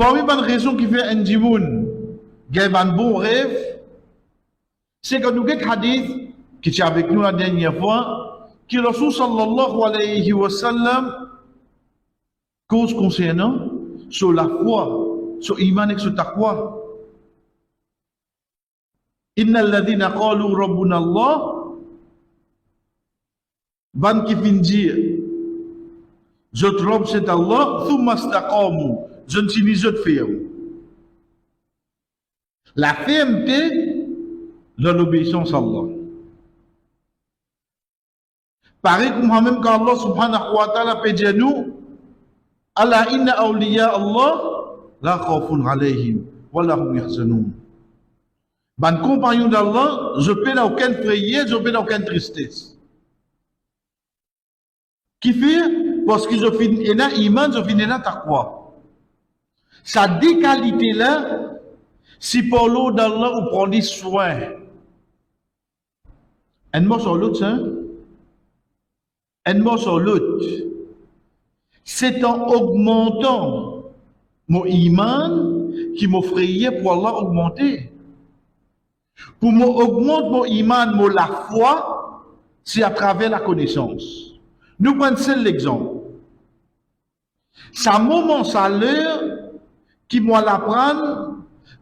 Parmi les raisons qui fait un dimoun, un bon rêve, c'est que nous avons un hadith qui est avec nous la dernière fois, qui Rasul sallallahu alayhi wa sallam cause concernant sur la foi, sur l'iman et sur taqwa. Inna alladhina qalu rabbuna Allah, ban qui vient dire, je trompe c'est Allah, thumma istaqamu, je ne suis ni je ferme. La fermeté dans l'obéissance à Allah. Pareil que Muhammad quand Allah subhanahu wa ta'ala peut dire nous, Allah inna awliya Allah la khawfun alayhim wa la hum yahzanun. Ban compagnon d'Allah, je peux n'a aucune frayeur, je peux n'a aucune tristesse. Qui fait parce que je finis là iman, je finis là taqwa. Ça des qualités là, si pour l'eau d'Allah vous prenez soin. Un mot sur l'autre, hein? Un mot sur l'autre. C'est en augmentant mon iman qui m'offrirait pour Allah augmenter. Pour m'augmenter mon iman, mon la foi, c'est à travers la connaissance. Nous prenons seul l'exemple. Ça moment, ça l'heure, qui moi l'apprendre,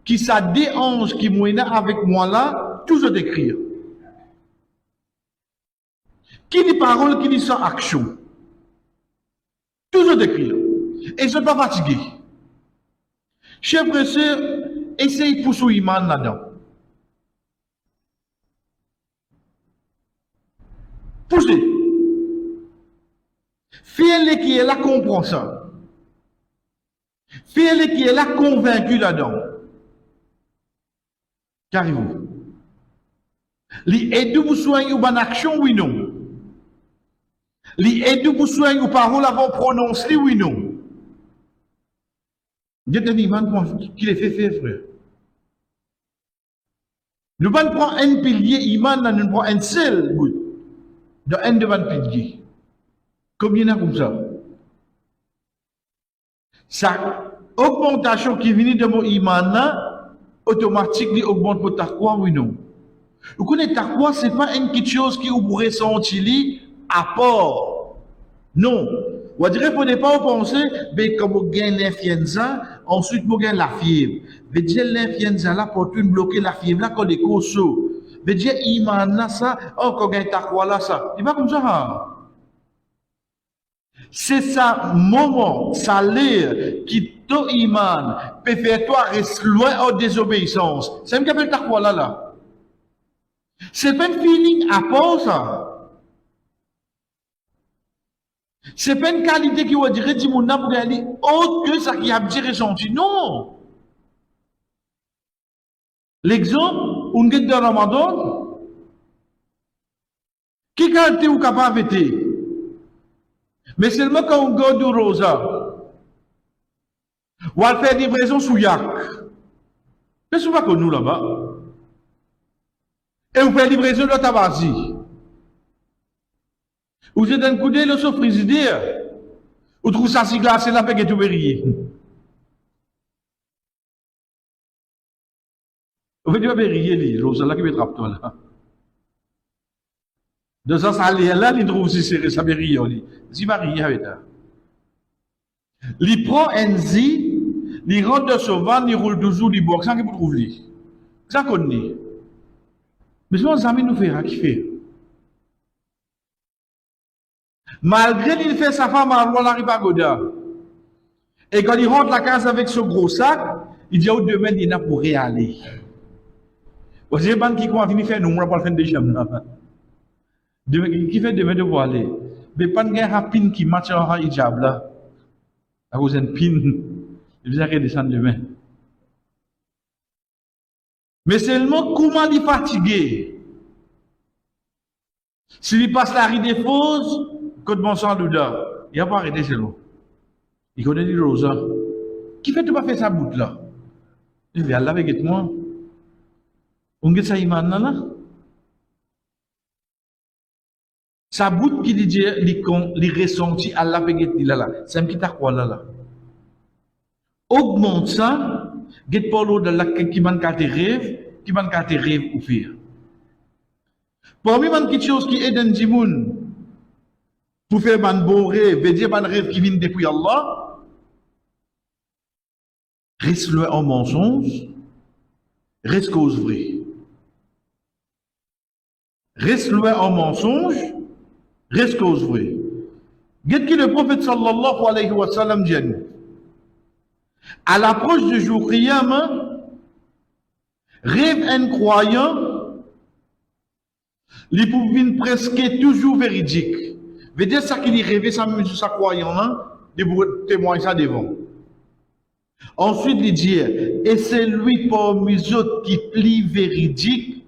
qui ça dérange, qui moi avec moi là, toujours d'écrire. Qui dit parole, qui dit sans action. Toujours d'écrire. Et je ne suis pas fatigué. Chers frères et sœurs, essayez de pousser l'iman là-dedans. Poussez. Faites-le qui est là comprend ça. Faites-le qui est là convaincu là-dedans. Qu'arrive-vous? Aidez-vous pour soigner une action, oui non. Aidez-vous pour soigner une parole avant prononcer, oui non. Dieu te dit, qui les fait faire, frère. Nous allons prendre un pilier, iman, nous prenons un seul bout. De un devant pilier. Combien il y en a comme ça? Sa augmentation qui vient de mon iman là, automatiquement augmente pour taqwa, oui non. Vous connaissez taqwa, ce n'est pas une petite chose qui vous ressentir à part. Non. Vous direz, vous ne pouvez pas penser, mais comme vous gagnez l'influenza, ensuite vous gagnez la fièvre. Vous dites, l'influenza là, pour tout bloquer la fièvre là, quand les causes. Vous dites, iman là, ça, oh, quand vous gagnez taqwa là, ça. Il va comme ça, hein? C'est ça, moment, ça l'air qui ton iman peut faire toi rester loin en désobéissance. C'est un qu'appelle taqwa là. C'est pas un feeling à part ça. C'est pas une qualité qui va dire, dis mon âme pour aller autre que ça qui a dit ressenti. Non. L'exemple, on est dans Ramadan, qui qualité ou capable d'être? Mais seulement quand on garde du rosa, ou à faire livraison sous yak. Qu'est-ce qu'on va qu'on nous là-bas? Et on fait livraison de tabazi. Vous êtes un coup d'œil sur le frigidaire. Vous trouvez ça si glacé là, avec tout berrier. Vous faites du berrier, rosa là qui met trappe toi là. De ça, ça allait là, il trouve si c'est ça berrier. Si Marie avec ça. Il prend un zi, il rentre de sauvage, il roule toujours, il boxe, ça qu'il trouve lui. Ça qu'on dit. Mais souvent, les amis nous font qui fait. Malgré qu'il fait sa femme à la ripagoda. Et quand il rentre la case avec ce gros sac, il dit, oh, demain, il n'a pour y aller. Vous savez, ban qui va venir faire nous, on va pas le faire déjà. Qui fait demain de voir aller. Mais pas de rapine qui match en hijab là. À cause d'une pin, il vient redescendre demain. Mais seulement comment il est fatigué. S'il passe la rue des fausses, côte bon sang douda, il n'a pas arrêté chez nous. Il connaît les rosa. Qui fait tu pas faire sa bout là? Il dit Allah avec moi. On get ça iman là. Sa bout qui dit les ressenti Allah avec là. C'est un petit quoi là. Augmente ça, get pas l'eau de la qui man ka te rêve, qui man ka te rêve ou faire. Parmi man quelque chose qui aide un dimoun pour faire un bon rêve, veut dire un rêve qui vient depuis Allah, reste-le en mensonge, reste cause vraie. Reste-le en mensonge, reste cause vraie. Qu'est-ce que le prophète sallallahu alayhi wa sallam dit à nous? À l'approche du jour Qiyam, rêve un croyant, il peut presque toujours véridique. Veut dire ça qu'il rêve, ça croyant, il peut témoigner ça devant. Ensuite, il dit, et c'est lui parmi les autres qui plie véridique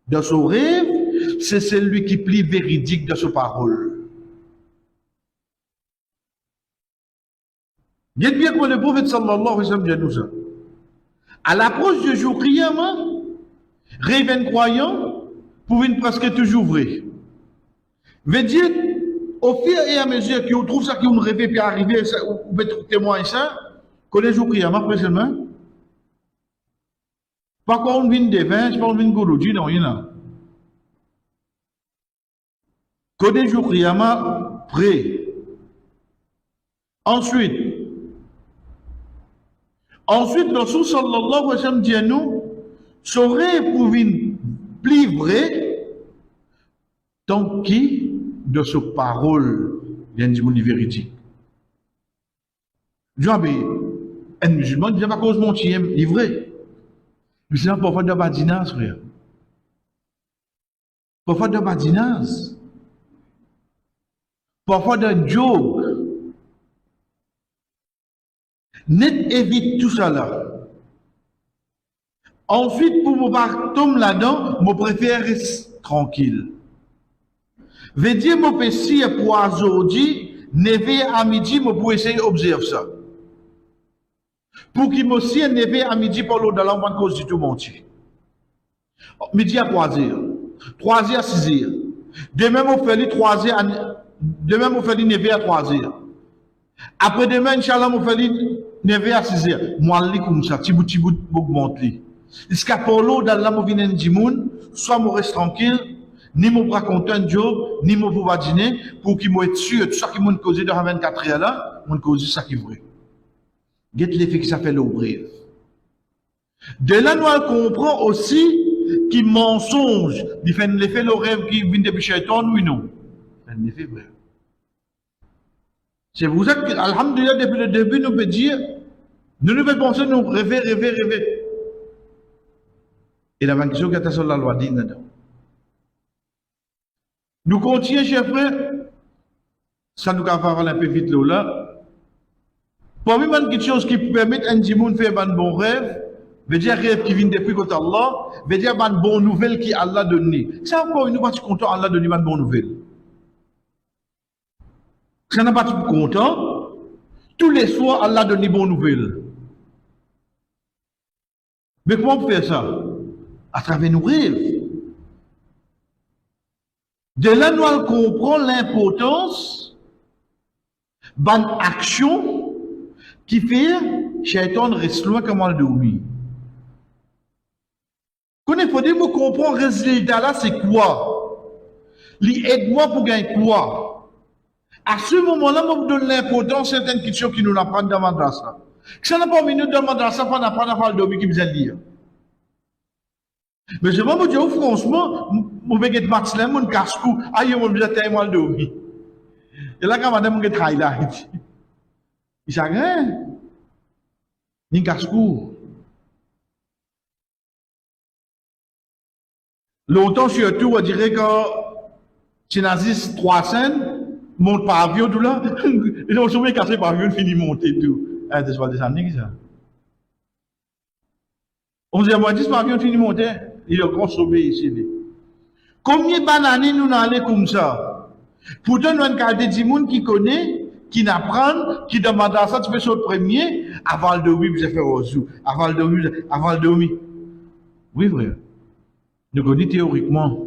dans son rêve, c'est celui qui plie véridique dans sa parole. Dites bien que le prophète sallallahu alayhi wa sallam dit nous ça. À l'approche du jour Qiyam, rêve un croyant pour une presque toujours vrai. Veut dire, au fur et à mesure qu'on trouve ça qu'on rêve puis arriver, ou peut témoigner ça, que les jours Qiyam, après seulement, pas qu'on vienne des vins, pas qu'on vienne Gouroudi, non, il y en a. Que des jours Qiyam, prêt. Ensuite, le Rasul sallallahu alayhi wa sallam dit à nous, saurait pour une plus vrai, tant qu'il de sa parole vient du véridique. Un musulman dit pas cause mon tiem, il est vrai. Mais c'est parfois de badinage, frère. Parfois de badinage. Parfois de joke. Net évite tout ça là. Ensuite, pour me pas tomber là-dedans, je préfère rester tranquille. Veut dire, je peux si pour aujourd'hui, 9h à midi, je peux essayer d'observer ça. Pour qu'il me si 9h à midi, pour l'autre, dans la cause du tout monter. Midi à 3h. 3h à 6h. Demain, je fais 3h à, demain, je fais 9h à 3h. Après demain, Inch'Allah, je fais 9h à 6h. Moi, je comme ça, petit bout, augmente. Jusqu'à pour l'eau, dans la movine en dimoun, soit je reste tranquille, ni je raconte un job, ni je vais dîner, pour qu'il me sûr, tout ça qui m'a causé dans 24 heures là, m'a causé ça qui est vrai. Get l'effet que ça fait l'eau brève. De là, nous comprenons aussi qu'il mensonge, il fait l'effet le rêve qui vient depuis Shaitan, oui, non. C'est un effet vrai. C'est pour ça que, alhamdulillah, depuis le début, nous pouvons dire, nous ne pouvons penser, nous rêver. Et la question que sur la loi dit, nous continuons, chers frères, ça nous va faire un peu vite là. Pour moi, quelque chose qui permet à un dimoun de faire un bon rêve, veut dire rêve qui vient depuis côté Allah, veut dire une bonne nouvelle qui Allah donne. C'est encore une fois, tu content Allah donne une bonne nouvelle. Ça n'a pas tout content. Tous les soirs, Allah donne une bonne nouvelle. Mais comment on peut faire ça? À travers nos rêves. De là, nous comprenons l'importance d'une action qui fait Shaitan reste loin comme on le dormit. Quand il faut dire, vous comprenez le résultat là, c'est quoi? Aide-moi pour gagner quoi? À ce moment-là, je vous donne l'importance de certaines questions qui nous apprennent dans le madrasa. Si on n'a pas une minute dans le madrasa, on n'a pas à le dormir qui vous a dit. Mais je vais vous dire, franchement, je vais vous match là, mon casse-cou, aïe, je vais tellement le dormir. Et là, quand madame, je vais travailler là, il s'est rien. Il casse-cou. Longtemps, surtout, on dirait que si nazis 3 scènes, monte par avion, tout là, ils ont souvent cassé par avion, fini monter tout. Ah, c'est pas des années, ça. 11h10 par avion, fini monter. Il a consommé ici. Combien d'années nous allons comme ça? Pourtant, nous avons un cas de gens qui connaît, qui n'apprend, qui demande à ça, tu fais sur le premier, avant le dormir, vous avez fait au zoo. Avant le dormir. Oui, vrai. Nous connaissons théoriquement.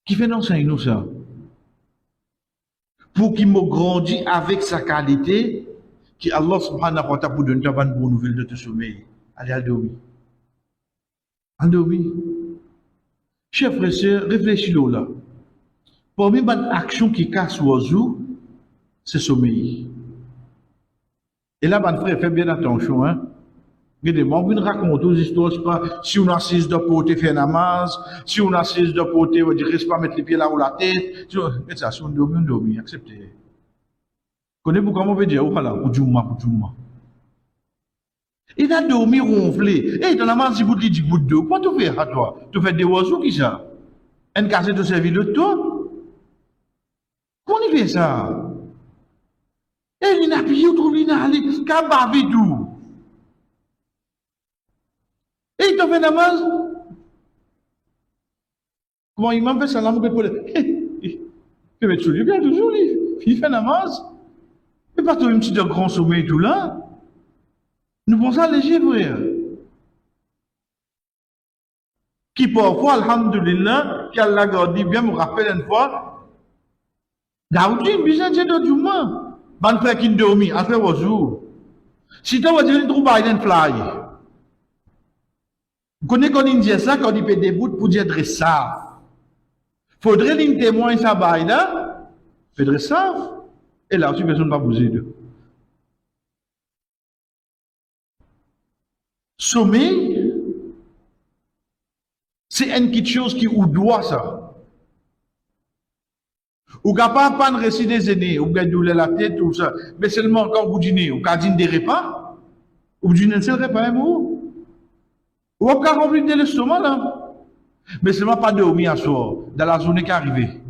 Qui fait d'enseigner nous ça? Pour qu'il me grandisse avec sa qualité, qui Allah subhanahu wa ta'ala pour donner une bonne nouvelle de ton sommeil. Allez à dormir. À dormir. Chers frères et sœurs, réfléchis-le là. Parmi les actions qui cassent l'oiseau, c'est sommeil. Et là, mon frère, fais bien attention, hein. Regardez-moi, on raconte aux histoires, c'est pas, si on assise de côté, fait namaz, si on assise de côté, on dit, reste pas mettre les pieds là ou la tête. Mais ça, si on dormit, acceptez. Connaissez-vous comment on peut dire, voilà, ou Djouma. Il a dormi ronflé. Et dans la main, si vous dites, vous deux, quoi tu fais à toi? Tu fais des oiseaux qui ça? Un casse de servir de toi? Comment il fait ça? Et il n'a pas eu trop, il n'a allé, qu'à bavidou. Et il t'a fait namaz? Comment il m'a fait salam pour le. Il fait mettre sur lui, bien toujours, il fait namaz. Et pas tout un petit de grand sommeil tout là. Nous pensons à léger, frère. Qui parfois, alhamdulillah, qu'Allah garde bien, me rappelle une fois, Daoudi, bizarre, j'ai d'autres humains. Ban frère qui dormi, après au jour. Si tu vas dire une troupe, il fly. Vous connaissez qu'on dit ça, quand il fait des bouts pour dire dressage. Faudrait une témoin ça, là, fait dressage. Et là aussi, personne ne va bouger d'eux. Sommeil, c'est une petite chose qui ou doit ça. Ou capable pas de réciter des aînés, ou bien douleur la tête, tout ça. Mais seulement quand vous dînez, ou quand dîner des repas, ou dîner un seul repas, ou quand remplir de l'estomac là. Mais seulement pas dormir à soir, dans la journée qui arrive.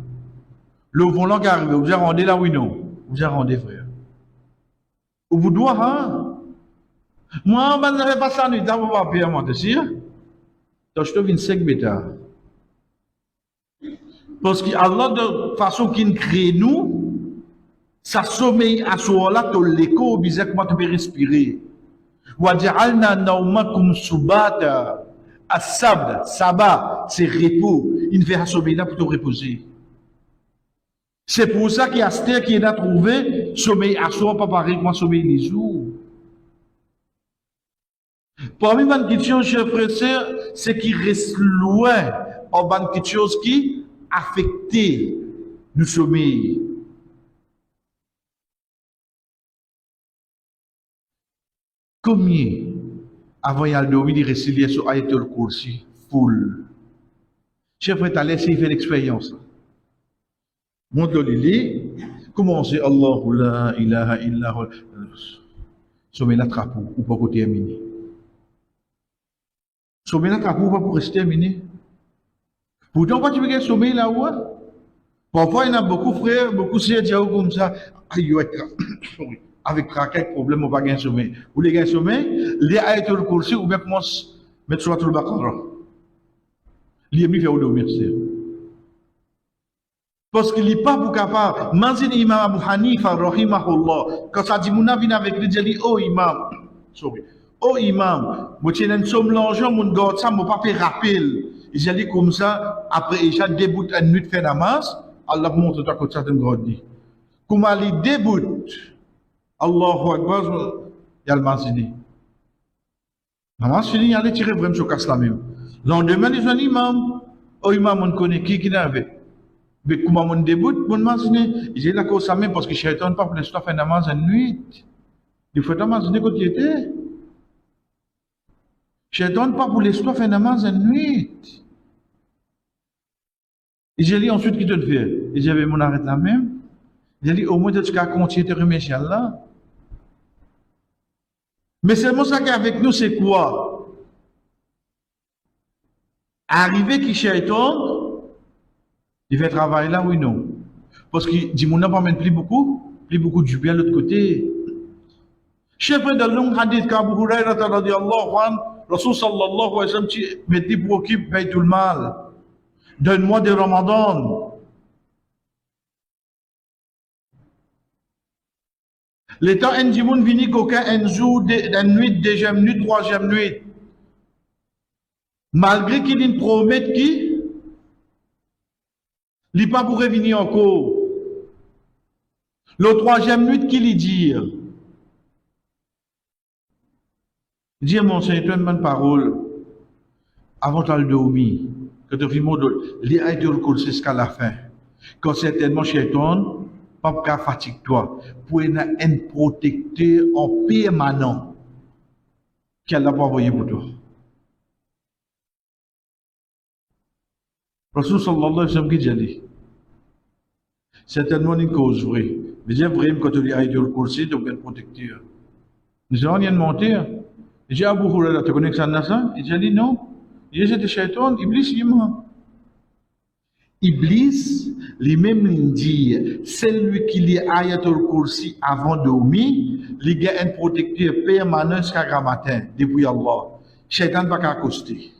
Le volant qui arrive, vous avez rendu là, oui, non. Vous avez rendu, frère. Ou vous doit, hein. Moi, je n'avais pas ça, je n'avais pas payer à moi, tu sais. Donc, je te viens 5 bêta. Parce que Allah, de façon qu'il crée nous, ça sommeil à ce moment-là, tu l'écho, bizarre, comment tu peux respirer. وَجَعَلْنَا نَوْمَكُمْ سُبَاتًا. As-sabd, sabbat, c'est repos. Il fait un sommeil là pour te reposer. C'est pour ça qu'il y a Esther qui a trouvé sommeil à soi, pas pareil que moi, sommeil les jours. Parmi les petites choses, chers frères et sœurs, c'est qu'il reste loin en bonne petites choses qui affectent le sommeil. Combien avant y aller dormir, il reste lié sur Ayatul Kursi, full. Chers frères, t'as laissé faire l'expérience. Montre le lit, commencez Allahu la ilaha illa hu. Sommeil la trappe ou pas pour terminer. Sommeil la trappe ou pas pour rester terminé. Pourtant, quand tu veux sommeil là-haut, parfois il y en a beaucoup frères, beaucoup sœurs qui ont comme ça, avec quelques problèmes, on va gagner sommeil. Ou les gagner sommeil, les ayatul kursi ou bien commence à mettre sur le baqara. Les mieux faire dormir, c'est. Parce qu'il n'est pas pour capable. Manzin Imam Abu Hanifa, rahimahullah, quand ça dit, mon avis avec lui, dit, oh imam, sorry, oh imam, moi tiens un somme l'argent, mon garde ça, mon pas fait rappel. Il dit comme ça, après, il a déboute une nuit de faire namaz, Allah montre toi que ça te dit. Comment il déboute, Allahu Akbar, il y a le manzini. Namaz fini, il allait tirer vraiment sur casse la même. Lendemain, il dit, imam, oh imam, on connaît qui n'avait. Mais comment on débute, bon manzini, il dit là que ça même parce que Shaitan pas pour l'instant fait namaz en nuit. Il faut manzini quand il était. Shaitan pas pour l'instant fait namaz en nuit. Et j'ai dit ensuite qui te le fait. Et j'avais mon arrêt là même. J'ai dit au moins tu as continué de remercier Allah. Mais c'est mon ça qu'avec nous c'est quoi? Arriver qui Shaitan, il fait travail là, oui, non. Parce qu'il dit, mon n'a pas plus beaucoup du bien de l'autre côté. Chef de long hadith qu'Abu Huraira radiyallahu anhu, Rasul sallallahu alayhi wa sallam, me dit pour occuper Baytul Mal, d'un mois de Ramadan. Le temps un dimoun vini qu'aucun un jour, d'une nuit, deuxième nuit, troisième nuit. Malgré qu'il promet qui, il n'est pas pour revenir encore. Le troisième nuit qu'il y dit, Dis mon Seigneur, une bonne parole avant de dormir. Quand tu finis les ayatul kursi jusqu'à la fin. Quand certainement Shaitan, pas qu'à fatigue toi, pour être un protecteur en permanent qu'elle n'a pas envoyé pour toi. Rasul sallallahu alayhi wa sallam qui dit, certainement une cause vraie. Mais c'est vrai, quand tu lis ayatul kursi, tu es un protecteur. Nous avons rien monté. J'ai Abu Huraira, tu connais ça? Il dit non. Il dit c'était Shaitan, Iblis, il est mort. Iblis, lui-même, dit, celui qui lit Ayatul Kursi avant de dormir, il a un protecteur permanent jusqu'à grand matin, depuis Allah. Shaitan ne va pas accoster.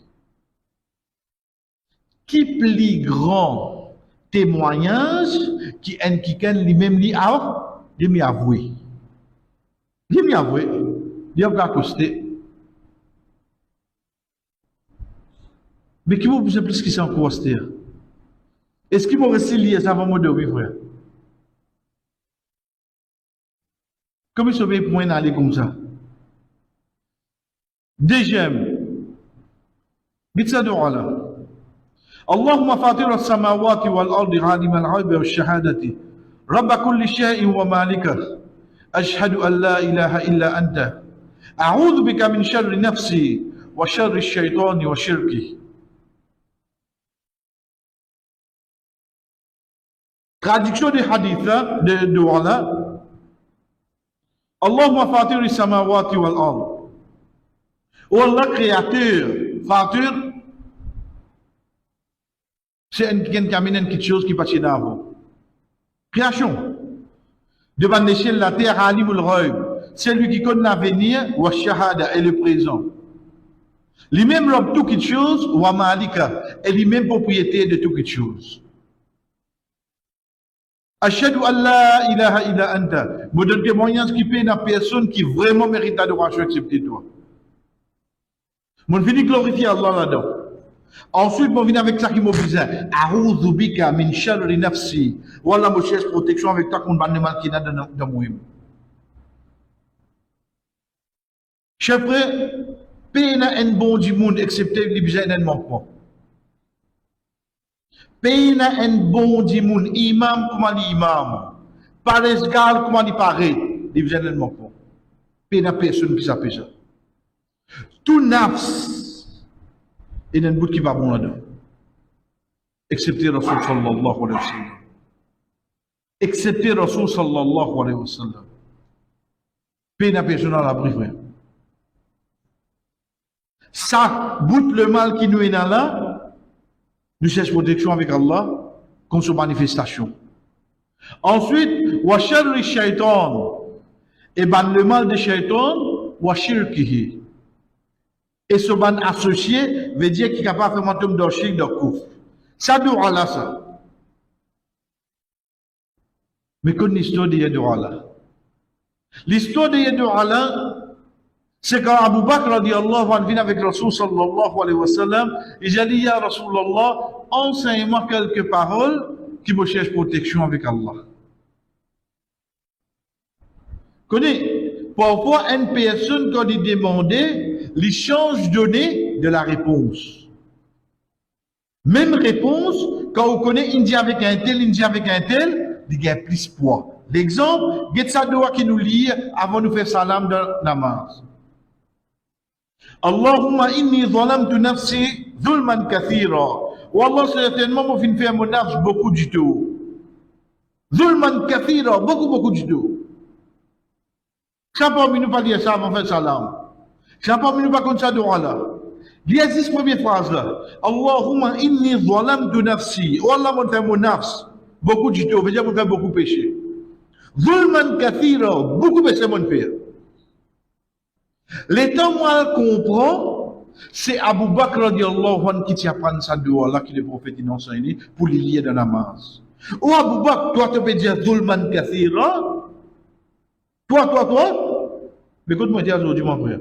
Qui plus grand témoignage qui lui-même lit avant, il m'y avoué. Il m'y avoué. Il va accoster. Mais qui vous plus qui s'en accoster? Est-ce qu'il va rester lié ça avant de dormir, frère? Comment il se fait pour aller comme ça? Deuxième, dites ça de Allah. Allahumma fatir as-samawati wal-ardi alim al-ghaybi wash-shahadati rabb kulli shay'in wa malika ashhadu an la ilaha illa anta a'udhu bika min sharri nafsi wa sharri ash-shaytani wa shirki. Traduction des hadiths de Allah. Allahumma fatir as-samawati wal-ard. Oh Allah créateur, fatir, c'est quelque chose qui passe d'avant. Création. Devant l'échelle la terre, alimul ghayb, c'est lui qui connaît l'avenir, wa shahada et le présent. Lui-même l'homme tout quelque chose, wa malika, et lui-même propriétaire de tout quelque chose. Ashhadu an la ilaha illa anta. Me donne témoignage qui paie la personne qui vraiment mérite l'adoration excepté toi. Mon fini glorifier Allah là-dedans. Ensuite, mon vient avec ça qui m'oblige. A'udhu bika min sharri nafsi. Wallah, je cherche protection avec toi contre le mal qui n'a dans moi. Chef frère, paye n'a un bon du monde excepté les besoins d'un manquement. Pays na un bon du monde, imam comme l'imam, paresgal comme il paraît, il vient de manquement. Pays na personne qui s'appelle ça. Tout nafs, il y a un bout qui va bon là-dedans. Excepté Rasul sallallahu alayhi wa sallam. Excepté Rasul sallallahu alayhi wa sallam. Pays na personne à l'abri, frère. Ça, bout le mal qui nous est là, nous cherchons protection avec Allah contre cette manifestation. Ensuite, wa sharri shaitan, et ban le mal de shaitan, wa shirkihi. Et ce ban associé veut dire qu'il est capable de faire un tombe d'orchik de kouf. Ça doit Allah ça. Mais qu'est l'histoire de Yadou Allah? L'histoire de Yadou Allah, c'est quand Abu Bakr radiallahu anhu vient avec Rasul sallallahu alayhi wa sallam, il a dit, Ya Rasulallah, enseigne-moi quelques paroles qui me cherchent protection avec Allah. Connais, parfois une personne quand il demandait, il change donner de la réponse. Même réponse, quand on connaît, il dit avec un tel, il y a plus poids. L'exemple, Getsa doit qui nous lit avant de faire salam dans namaz. Allahumma inni zalamtu nafsi zulman kathira. Wallah, certainement, mon fin fait mon nafs beaucoup du tout. Zulman kathira, beaucoup du tout. Ça pas nous pas dire ça avant de faire salam. Ça pas nous pas comme ça de Allah. Il y a 6 premières phrases là. Allahumma inni zalamtu nafsi. Wallah, mon fait mon nafs beaucoup du tout. Veut dire mon fait beaucoup péché. Zulman kathira, beaucoup péché mon fait. L'état moi comprend, c'est Abu Bakr radiallahu anhu qui t'a appris ça de Allah, qui est le prophète enseigne pour les lier dans la masse. Ou Abu Bakr, toi tu peux dire Zulman Kathira, toi, mais écoute-moi dire aujourd'hui mon frère,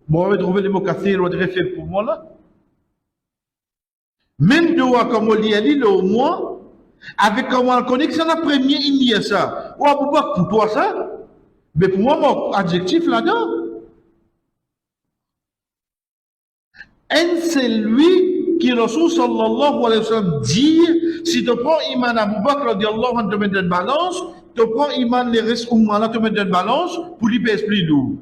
moi je vais trouver le mot Kathir, on dirait fait pour moi là. Même toi comme on lit le au moins, avec comment on connaît que c'est la première il ça. Ou Abu Bakr pour toi ça, mais pour moi mon adjectif là-dedans. Et c'est lui qui, Rasul sallallahu alayhi wa sallam, dit, si tu prends Iman Abu Bakr, radiallahu anhu, te mets dans une balance, tu prends Iman les restes là, te mets dans une balance, pour lui pèse plus lourd.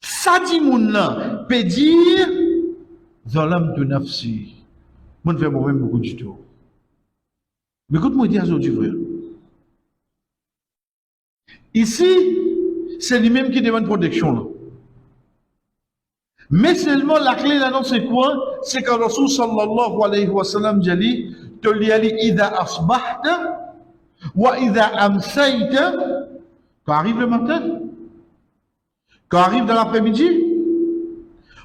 Ça dit, moun là, peut dire, Zalam tu nafsi. Moi, je fais moi-même beaucoup du tout. Mais écoute-moi dire aujourd'hui, frère. Ici, c'est lui-même qui demande protection, là. Mais seulement la clé là, c'est quoi? C'est quand Rasul sallallahu alayhi wa sallam dit, te liali ida asbahta, wa ida amsayta, quand arrive le matin, quand arrive dans l'après-midi,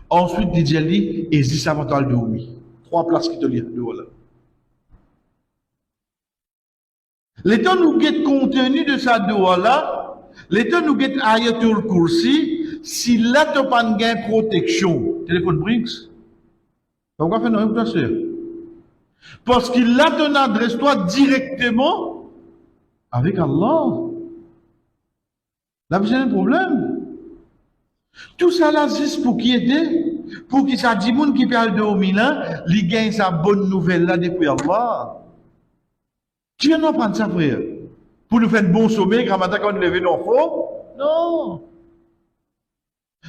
ensuite il dit, et dit ça va te dormir. 3 places qui te lient dehors là. L'état nous guette contenu de sa dehors là, l'état nous guette ayatul kursi, si là tu n'as pas de protection, téléphone Brinks, pourquoi faire une réputation? Parce qu'il là ton adresse toi directement avec Allah. Là, c'est un problème. Tout ça là, c'est pour qui aider, pour qui ça dit moun qui parle de Omina, il gagne sa bonne nouvelle là depuis Allah. Tu viens d'en prendre ça, frère, pour nous faire un bon sommeil, grand matin quand on lève nos faux? Non.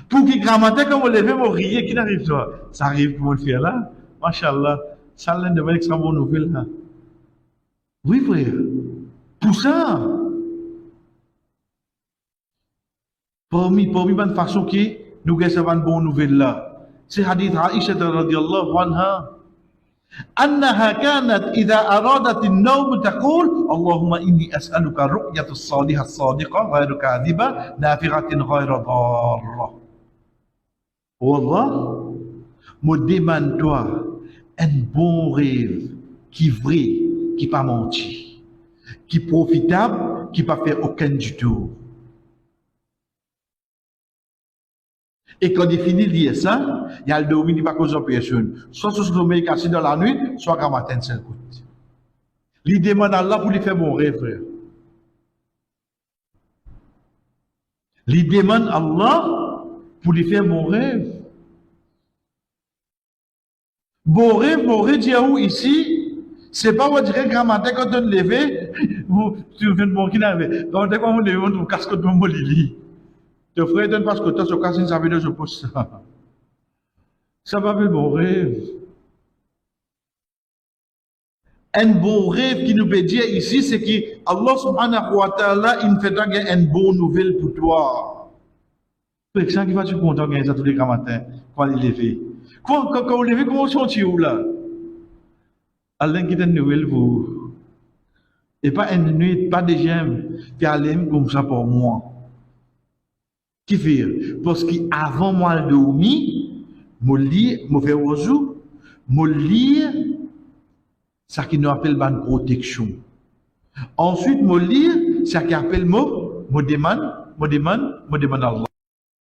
Pour qui grand matin quand on lève mon rier, qui n'arrive ça? Ça arrive pour le faire là. Machallah. Ça l'un de mes extra bonnes nouvelles là. Oui, frère. Pour ça. Parmi bonne façon qui nous recevons une bonne nouvelle là. C'est hadith Aïcha radhiyallahu anha. أنها كانت إذا أرادت النوم تقول اللهم إني أسألك الرؤية الصالحة الصادقة غير كاذبة نافعة غير ضارة. والله me demande-toi un bon rêve qui est vrai, qui pas menti, qui est profitable, qui pas fait aucun du tout. Et quand il finit de dire ça, il y a le dormir qui va causer personne. Soit sur le sommeil cassé dans la nuit, soit quand matin c'est le coup. Il demande à Allah pour lui faire bon rêve, frère. Il demande à Allah pour lui faire bon rêve. Bon rêve, dire où ici, c'est pas vous dire grand matin quand on levé, vous, tu viens de mon qui n'avait. Quand on levé, on trouve casque de mon lit. Te frère donne parce que toi, ce cas, ça veut dire je pose ça. Ça va faire bon rêve. Un bon rêve qui nous peut dire ici, c'est que Allah subhanahu wa ta'ala, il fait une bonne nouvelle pour toi. Par exemple, qui va-tu content de ça tous les grands matins, quand il est levé? Quand vous levez, comment sentez-vous là? Allah qui donne une nouvelle pour vous. Et pas une nuit, pas de j'aime, puis aller comme ça pour moi. Qui fait? Parce qu'avant moi de dormir, je lis, je fais oiseau, je lis ça qui nous appelle une protection. Ensuite, je lis ça qui appelle je demande à Allah.